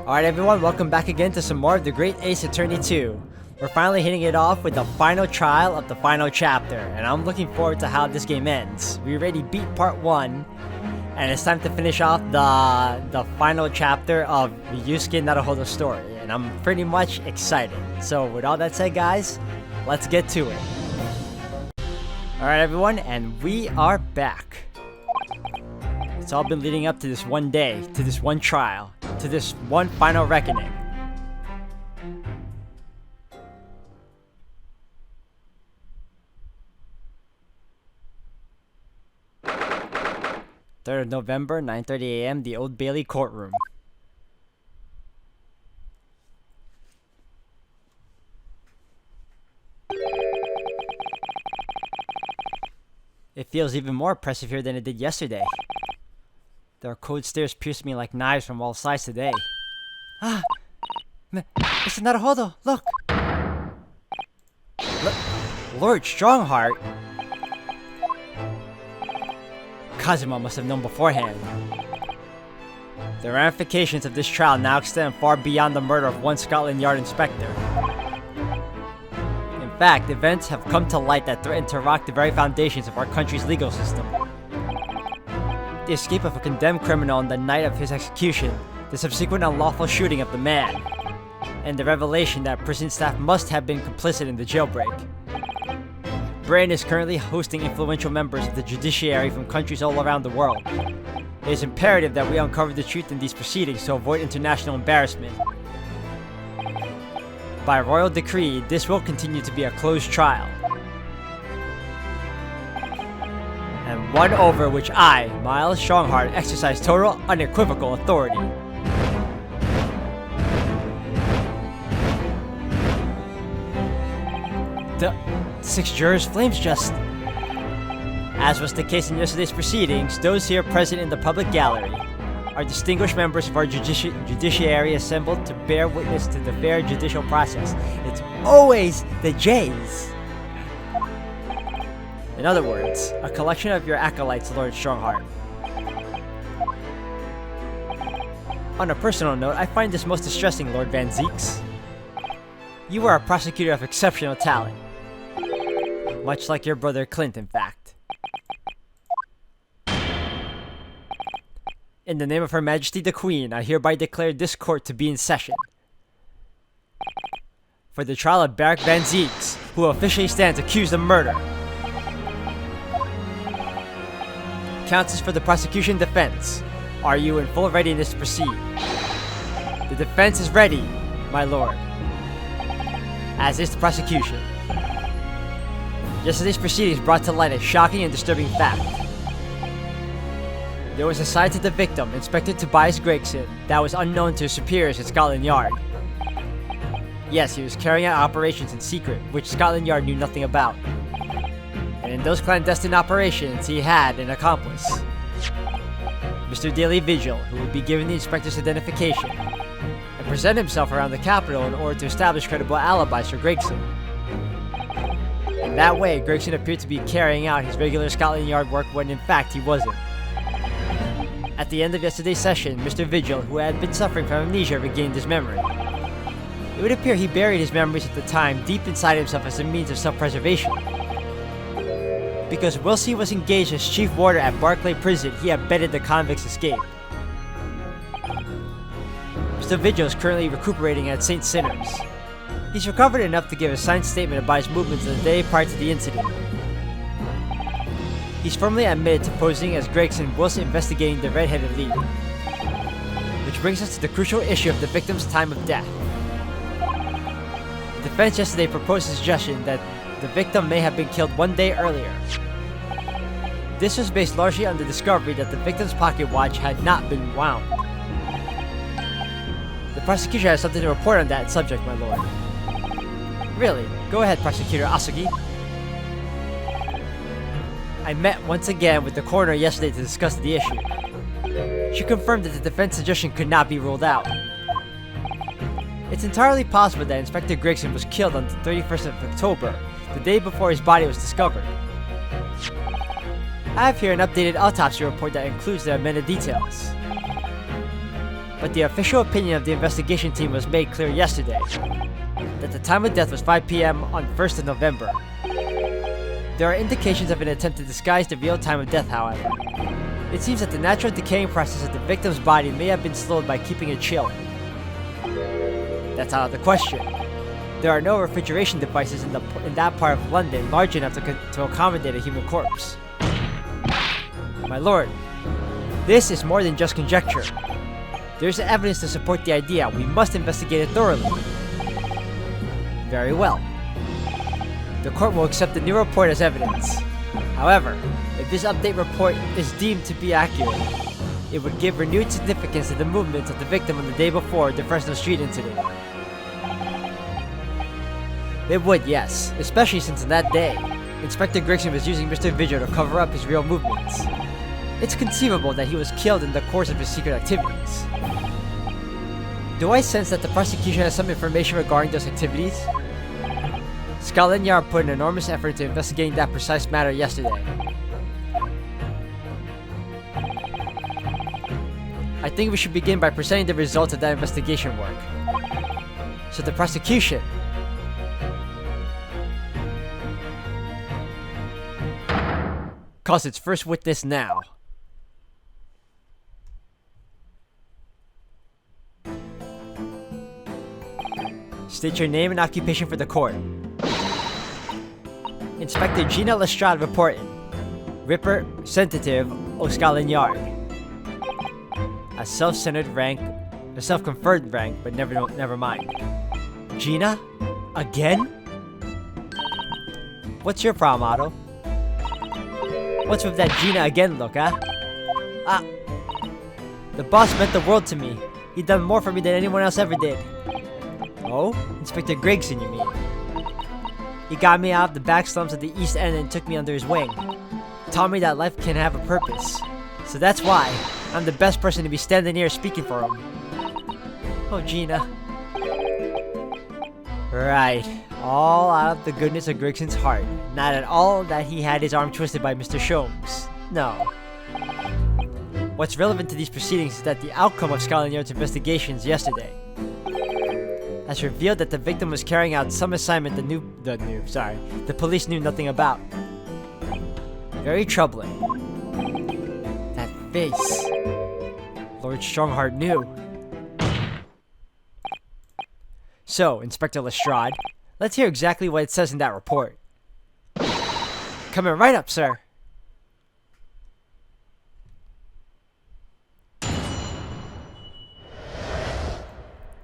Alright everyone, welcome back again to some more of the Great Ace Attorney 2. We're finally hitting it off with the final trial of the final chapter, and I'm looking forward to how this game ends. We already beat part 1, and it's time to finish off the final chapter of Ryusuke Naruhodo's story, and I'm pretty much excited. So with all that said guys, let's get to it. Alright everyone, and we are back. It's all been leading up to this one day, to this one trial, to this one final reckoning. Third of November, 9:30 a.m., the Old Bailey courtroom. It feels even more oppressive here than it did yesterday. Their cold stares pierce me like knives from all sides today. Ah! Mr. Naruhodo, look! Lord Strongheart? Kazuma must have known beforehand. The ramifications of this trial now extend far beyond the murder of one Scotland Yard inspector. In fact, events have come to light that threaten to rock the very foundations of our country's legal system. The escape of a condemned criminal on the night of his execution, the subsequent unlawful shooting of the man, and the revelation that prison staff must have been complicit in the jailbreak. Britain is currently hosting influential members of the judiciary from countries all around the world. It is imperative that we uncover the truth in these proceedings to avoid international embarrassment. By royal decree, this will continue to be a closed trial, and one over which I, Miles Strongheart, exercise total, unequivocal authority. The 6 jurors' flames just... As was the case in yesterday's proceedings, those here present in the public gallery are distinguished members of our judiciary assembled to bear witness to the fair judicial process. It's always the J's. In other words, a collection of your acolytes, Lord Strongheart. On a personal note, I find this most distressing, Lord Van Zeeks. You are a prosecutor of exceptional talent. Much like your brother Clint, in fact. In the name of Her Majesty the Queen, I hereby declare this court to be in session. For the trial of Barak Van Zeeks, who officially stands accused of murder. Counsels for the prosecution defense. Are you in full readiness to proceed? The defense is ready, my lord. As is the prosecution. Yesterday's proceedings brought to light a shocking and disturbing fact. There was a side to the victim, Inspector Tobias Gregson, that was unknown to his superiors at Scotland Yard. Yes, he was carrying out operations in secret, which Scotland Yard knew nothing about. And in those clandestine operations, he had an accomplice. Mr. Daily Vigil, who would be given the inspector's identification and present himself around the capital in order to establish credible alibis for Gregson. In that way, Gregson appeared to be carrying out his regular Scotland Yard work when in fact he wasn't. At the end of yesterday's session, Mr. Vigil, who had been suffering from amnesia, regained his memory. It would appear he buried his memories at the time deep inside himself as a means of self-preservation. Because whilst he was engaged as chief warder at Barclay Prison, he abetted the convict's escape. Mr. Vigil is currently recuperating at St. Sinners. He's recovered enough to give a signed statement about his movements the day prior to the incident. He's firmly admitted to posing as Gregson whilst investigating the red-headed lead. Which brings us to the crucial issue of the victim's time of death. The defense yesterday proposed a suggestion that the victim may have been killed one day earlier. This was based largely on the discovery that the victim's pocket watch had not been wound. The prosecution has something to report on that subject, my lord. Really? Go ahead, Prosecutor Asugi. I met once again with the coroner yesterday to discuss the issue. She confirmed that the defense suggestion could not be ruled out. It's entirely possible that Inspector Gregson was killed on the 31st of October, the day before his body was discovered. I have here an updated autopsy report that includes the amended details. But the official opinion of the investigation team was made clear yesterday, that the time of death was 5 p.m. on 1st of November. There are indications of an attempt to disguise the real time of death, however. It seems that the natural decaying process of the victim's body may have been slowed by keeping it chilled. That's out of the question. There are no refrigeration devices in that part of London large enough to accommodate a human corpse. My lord, this is more than just conjecture. There's evidence to support the idea. We must investigate it thoroughly. Very well. The court will accept the new report as evidence. However, if this update report is deemed to be accurate, it would give renewed significance to the movements of the victim on the day before the Fresno Street incident. It would, yes, especially since on that day, Inspector Gregson was using Mr. Vigil to cover up his real movements. It's conceivable that he was killed in the course of his secret activities. Do I sense that the prosecution has some information regarding those activities? Scotland Yard put an enormous effort into investigating that precise matter yesterday. I think we should begin by presenting the results of that investigation work. So the prosecution calls its first witness now. State your name and occupation for the court. Inspector Gina Lestrade reporting. Representative of Scotland Yard. A self-centered rank, a self-conferred rank, but never mind. Gina? Again? What's your problem, Otto? What's with that Gina again look, huh? The boss meant the world to me. He done more for me than anyone else ever did. Oh? Inspector Gregson, you mean? He got me out of the back slums of the East End and took me under his wing. Taught me that life can have a purpose. So that's why I'm the best person to be standing here speaking for him. Oh, Gina. Right. All out of the goodness of Gregson's heart. Not at all that he had his arm twisted by Mr. Sholmes. No. What's relevant to these proceedings is that the outcome of Scotland Yard's investigations yesterday has revealed that the victim was carrying out some assignment the police knew nothing about. Very troubling. That face. Lord Strongheart knew. So, Inspector Lestrade, let's hear exactly what it says in that report. Coming right up, sir.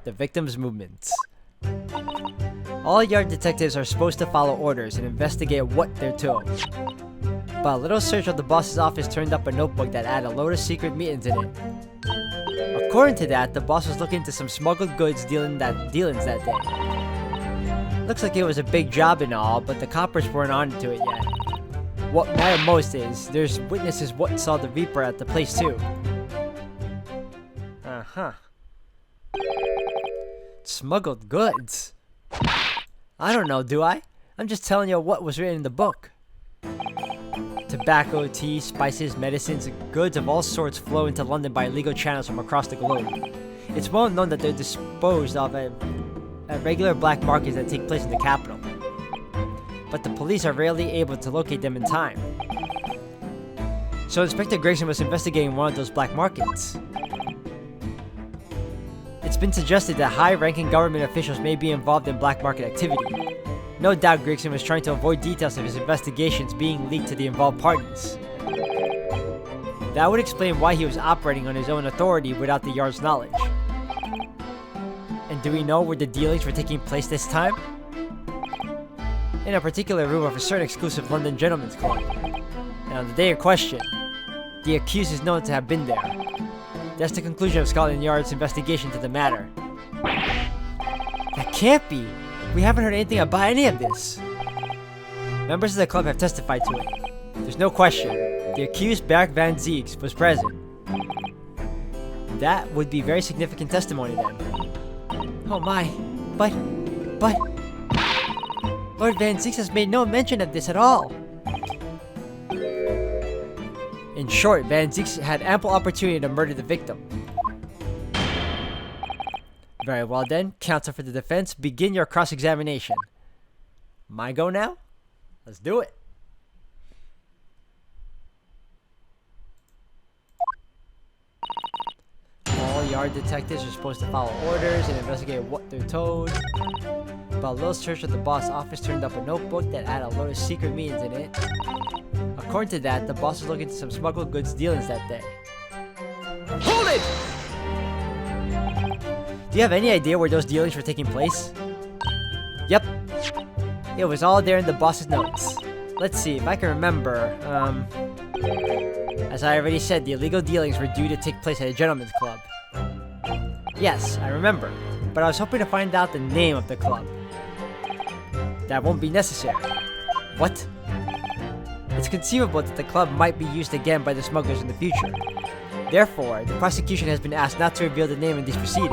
The victim's movements. All Yard detectives are supposed to follow orders and investigate what they're told. But a little search of the boss's office turned up a notebook that had a load of secret meetings in it. According to that, the boss was looking into some smuggled goods dealings that day. Looks like it was a big job and all, but the coppers weren't on to it yet. What mattered most is, there's witnesses what saw the Reaper at the place too. Uh-huh. Smuggled goods? I don't know, do I? I'm just telling you what was written in the book. Tobacco, tea, spices, medicines, goods of all sorts flow into London by illegal channels from across the globe. It's well known that they're disposed of at regular black markets that take place in the capital. But the police are rarely able to locate them in time. So Inspector Gregson was investigating one of those black markets. It's been suggested that high-ranking government officials may be involved in black market activity. No doubt Gregson was trying to avoid details of his investigations being leaked to the involved parties. That would explain why he was operating on his own authority without the Yard's knowledge. And do we know where the dealings were taking place this time? In a particular room of a certain exclusive London gentleman's club. And on the day in question, the accused is known to have been there. That's the conclusion of Scotland Yard's investigation to the matter. That can't be! We haven't heard anything about any of this. Members of the club have testified to it. There's no question. The accused, Beric Van Ziegs, was present. That would be very significant testimony then. Oh my, but... Lord Van Ziegs has made no mention of this at all. In short, Van Ziegs had ample opportunity to murder the victim. Very well then, counsel for the defense, begin your cross-examination. My go now? Let's do it. All yard detectives are supposed to follow orders and investigate what they're told. But a little search of the boss' office turned up a notebook that had a load of secret meetings in it. According to that, the boss was looking into some smuggled goods dealings that day. Hold it! Do you have any idea where those dealings were taking place? Yep. It was all there in the boss's notes. Let's see if I can remember. As I already said, the illegal dealings were due to take place at a gentleman's club. Yes, I remember. But I was hoping to find out the name of the club. That won't be necessary. What? It's conceivable that the club might be used again by the smugglers in the future. Therefore, the prosecution has been asked not to reveal the name in these proceedings.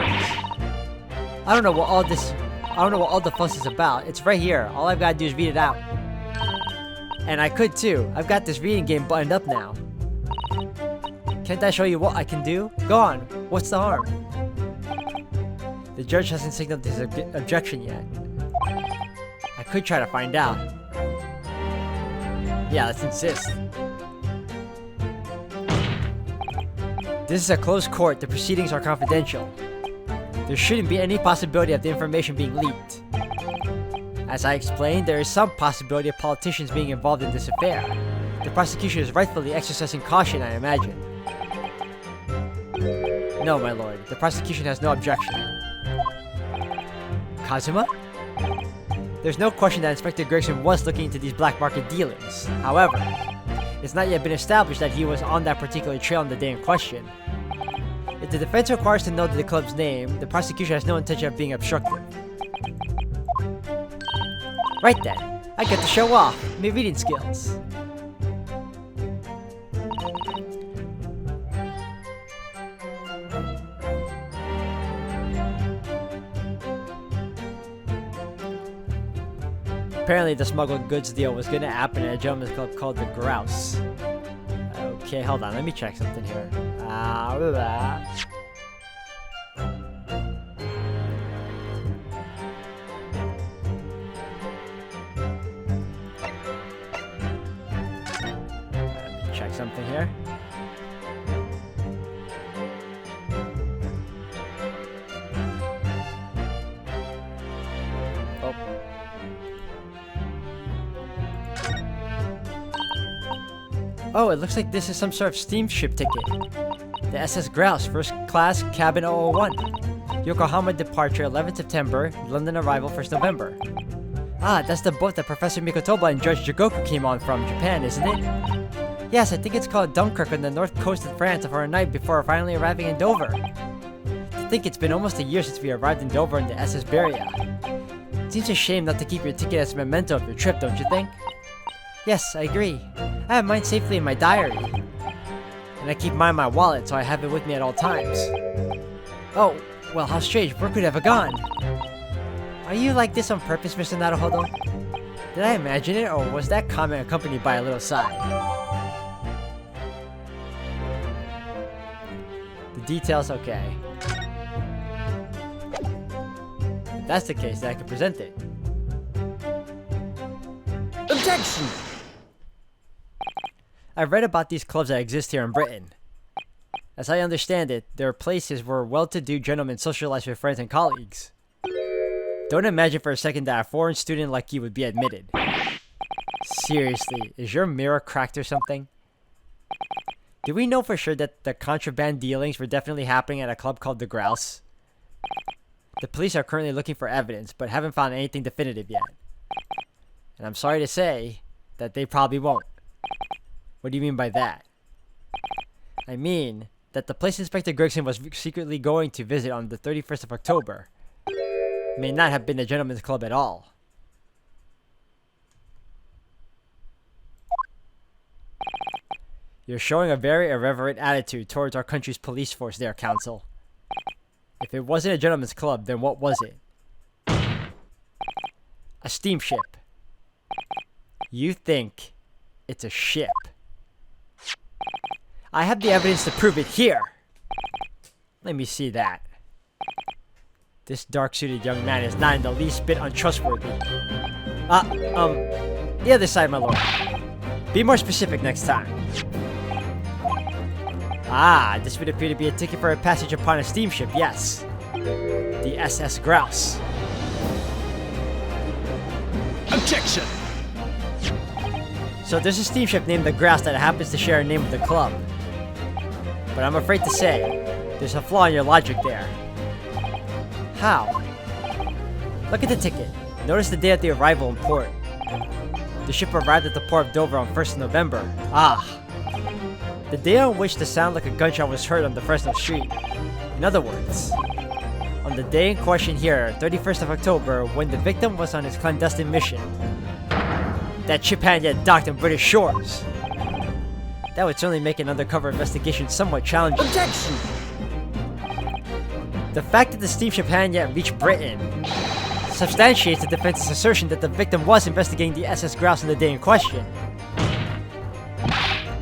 I don't know what all the fuss is about. It's right here. All I've got to do is read it out. And I could too. I've got this reading game buttoned up now. Can't I show you what I can do? Go on. What's the harm? The judge hasn't signaled his objection yet. I could try to find out. Yeah, let's insist. This is a closed court. The proceedings are confidential. There shouldn't be any possibility of the information being leaked. As I explained, there is some possibility of politicians being involved in this affair. The prosecution is rightfully exercising caution, I imagine. No, my lord. The prosecution has no objection. Kazuma? There's no question that Inspector Gregson was looking into these black market dealings. However, it's not yet been established that he was on that particular trail on the day in question. If the defense requires to know the club's name, the prosecution has no intention of being obstructive. Right then, I get to show off my reading skills. Apparently the smuggled goods deal was gonna happen at a gentleman's club called the Grouse. Okay, hold on, let me check something here. Check something here. Oh, it looks like this is some sort of steamship ticket. The SS Grouse, first class, cabin 001. Yokohama departure 11th September, London arrival 1st November. Ah, that's the boat that Professor Mikotoba and Judge Jigoku came on from Japan, isn't it? Yes, I think it's called Dunkirk on the north coast of France for a night before finally arriving in Dover. To think it's been almost a year since we arrived in Dover in the SS Beria. Seems a shame not to keep your ticket as a memento of your trip, don't you think? Yes, I agree. I have mine safely in my diary. And I keep mine in my wallet, so I have it with me at all times. Oh, well, how strange. Where could it have gone? Are you like this on purpose, Mr. Naruhodo? Did I imagine it, or was that comment accompanied by a little sigh? The details, okay. If that's the case, then I can present it. Objection! I've read about these clubs that exist here in Britain. As I understand it, there are places where well-to-do gentlemen socialize with friends and colleagues. Don't imagine for a second that a foreign student like you would be admitted. Seriously, is your mirror cracked or something? Do we know for sure that the contraband dealings were definitely happening at a club called the Grouse? The police are currently looking for evidence, but haven't found anything definitive yet. And I'm sorry to say that they probably won't. What do you mean by that? I mean that the place Inspector Gregson was secretly going to visit on the 31st of October may not have been a gentleman's club at all. You're showing a very irreverent attitude towards our country's police force there, Counsel. If it wasn't a gentleman's club, then what was it? A steamship. You think it's a ship. I have the evidence to prove it here. Let me see that. This dark-suited young man is not in the least bit untrustworthy. The other side, my lord. Be more specific next time. Ah, this would appear to be a ticket for a passage upon a steamship, yes. The SS Grouse. Objection! So there's a steamship named the Grouse that happens to share a name with the club. But I'm afraid to say, there's a flaw in your logic there. How? Look at the ticket. Notice the day of the arrival in port. The ship arrived at the port of Dover on 1st of November. Ah. The day on which the sound like a gunshot was heard on the Fresno Street. In other words, on the day in question here, 31st of October, when the victim was on his clandestine mission, that ship hadn't yet docked on British shores. That would certainly make an undercover investigation somewhat challenging. Objection! The fact that the steamship hadn't yet reached Britain substantiates the defense's assertion that the victim was investigating the SS Grouse on the day in question.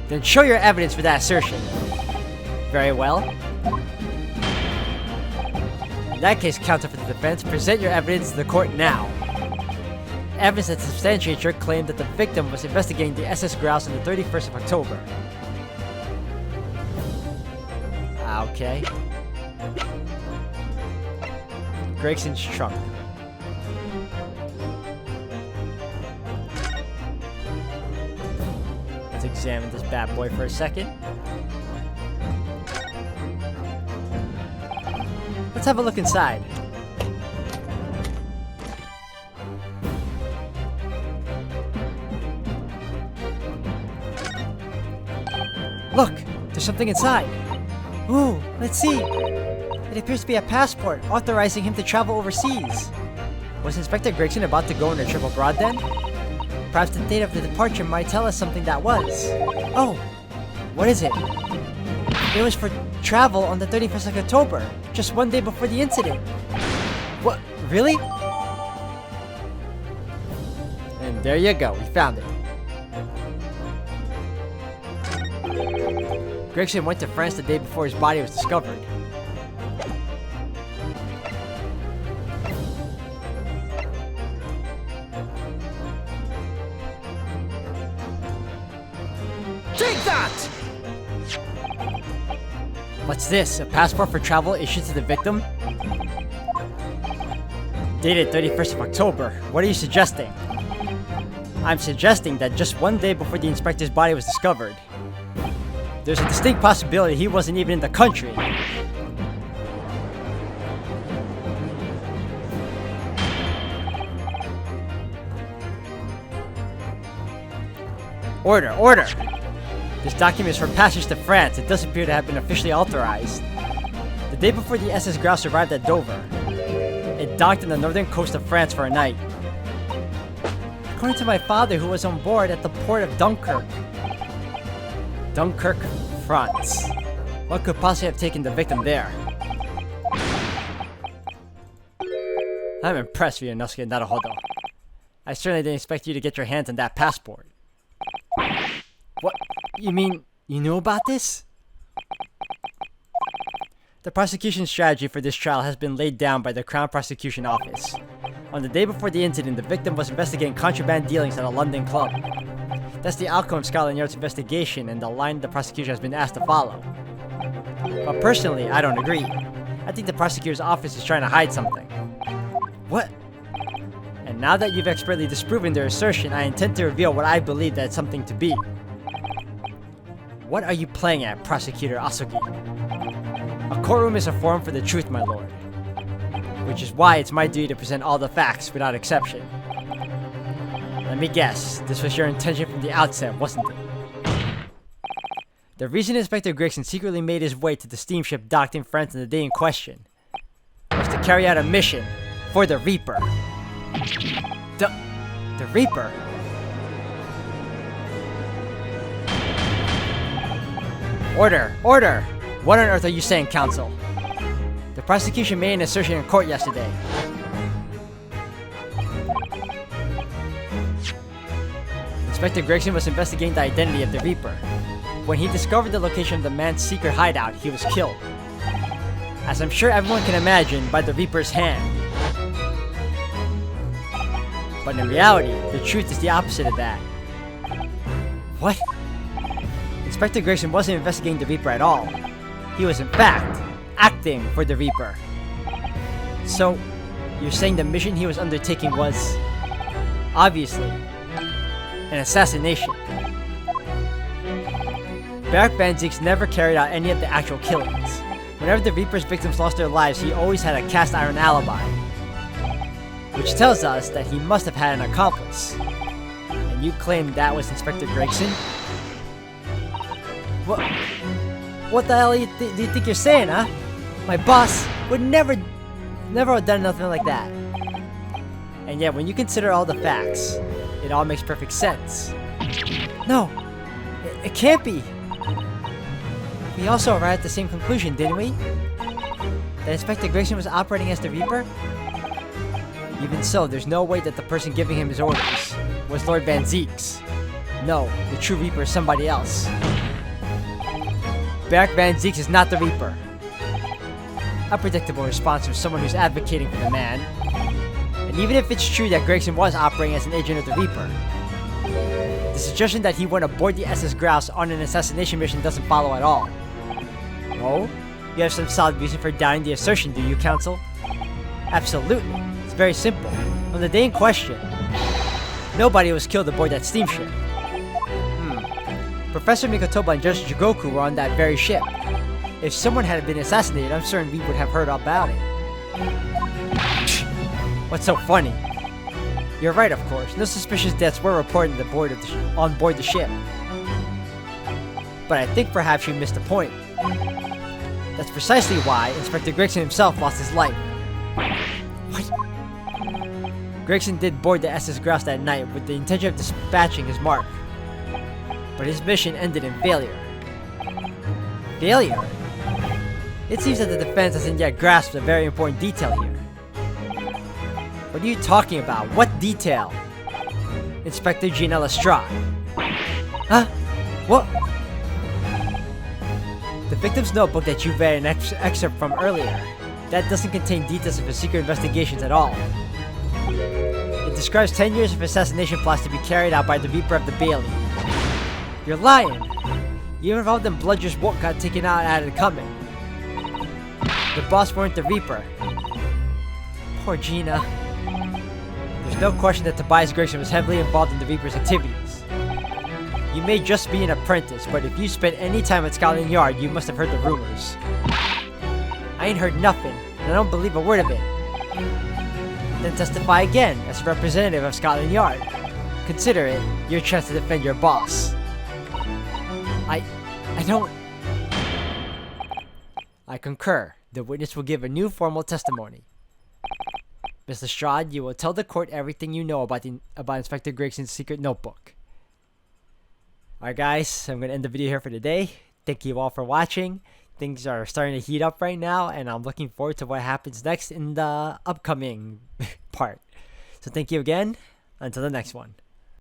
Then show your evidence for that assertion. Very well. In that case, counsel for the defense, present your evidence to the court now. Evidence that substantiates your claim that the victim was investigating the SS Grouse on the 31st of October. Okay. Gregson's trunk. Let's examine this bad boy for a second. Let's have a look inside. Look! There's something inside! Ooh, let's see! It appears to be a passport authorizing him to travel overseas. Was Inspector Gregson about to go on a trip abroad then? Perhaps the date of the departure might tell us something that was. Oh! What is it? It was for travel on the 31st of October, just one day before the incident. What? Really? And there you go, we found it. Gregson went to France the day before his body was discovered. Take that! What's this? A passport for travel issued to the victim? Dated 31st of October. What are you suggesting? I'm suggesting that just one day before the inspector's body was discovered, there's a distinct possibility he wasn't even in the country. Order, order! This document is for passage to France. It does appear to have been officially authorized. The day before the SS Grouse arrived at Dover, it docked on the northern coast of France for a night. According to my father, who was on board at the port of Dunkirk. Dunkirk, France. What could possibly have taken the victim there? I'm impressed, Ryunosuke Naruhodo. I certainly didn't expect you to get your hands on that passport. What? You mean you knew about this? The prosecution's strategy for this trial has been laid down by the Crown Prosecution Office. On the day before the incident, the victim was investigating contraband dealings at a London club. That's the outcome of Scotland Yard's investigation and the line the prosecution has been asked to follow. But personally, I don't agree. I think the prosecutor's office is trying to hide something. What? And now that you've expertly disproven their assertion, I intend to reveal what I believe that something to be. What are you playing at, Prosecutor Asogi? A courtroom is a forum for the truth, my lord. Which is why it's my duty to present all the facts without exception. Let me guess, this was your intention from the outset, wasn't it? The reason Inspector Gregson secretly made his way to the steamship docked in France on the day in question was to carry out a mission for the Reaper. The Reaper? Order! Order! What on earth are you saying, counsel? The prosecution made an assertion in court yesterday. Inspector Gregson was investigating the identity of the Reaper. When he discovered the location of the man's secret hideout, he was killed. as I'm sure everyone can imagine, by the Reaper's hand. But in reality, the truth is the opposite of that. What? Inspector Gregson wasn't investigating the Reaper at all. He was in fact acting for the Reaper. So, you're saying the mission he was undertaking was, obviously, an assassination. Beric Van Zieks never carried out any of the actual killings. Whenever the Reaper's victims lost their lives, he always had a cast iron alibi. Which tells us that he must have had an accomplice. And you claim that was Inspector Gregson? What the hell do you think you're saying, huh? My boss would never have done nothing like that. And yet, when you consider all the facts, it all makes perfect sense. No, it can't be. We also arrived at the same conclusion, didn't we? That Inspector Gregson was operating as the Reaper? Even so, there's no way that the person giving him his orders was Lord Van Zieks. No, the true Reaper is somebody else. Beric Van Zieks is not the Reaper. A predictable response from someone who's advocating for the man. And even if it's true that Gregson was operating as an agent of the Reaper, the suggestion that he went aboard the SS Grouse on an assassination mission doesn't follow at all. No? You have some solid reason for doubting the assertion, do you, Counsel? Absolutely. It's very simple. On the day in question, nobody was killed aboard that steamship. Professor Mikotoba and Judge Jigoku were on that very ship. If someone had been assassinated, I'm certain we would have heard about it. What's so funny? You're right, of course. No suspicious deaths were reported on board the ship. But I think perhaps you missed the point. That's precisely why Inspector Gregson himself lost his life. What? Gregson did board the SS Grouse that night with the intention of dispatching his mark. But his mission ended in failure. Failure? It seems that the defense hasn't yet grasped a very important detail here. What are you talking about? What detail? Inspector Gina Lestrade. Huh? What? The victim's notebook that you read an excerpt from earlier, that doesn't contain details of his secret investigations at all. It describes 10 years of assassination plots to be carried out by the Reaper of the Bailey. You're lying! You involved in Bludger's what got taken out at it coming. The boss weren't the Reaper. Poor Gina. There's no question that Tobias Gregson was heavily involved in the Reaper's activities. You may just be an apprentice, but if you spent any time at Scotland Yard, you must have heard the rumors. I ain't heard nothing, and I don't believe a word of it. Then testify again as a representative of Scotland Yard. Consider it your chance to defend your boss. I don't... I concur. The witness will give a new formal testimony. Ms. Lestrade, you will tell the court everything you know about Inspector Gregson's secret notebook. Alright guys, I'm going to end the video here for today. Thank you all for watching. Things are starting to heat up right now, and I'm looking forward to what happens next in the upcoming part. So thank you again. Until the next one.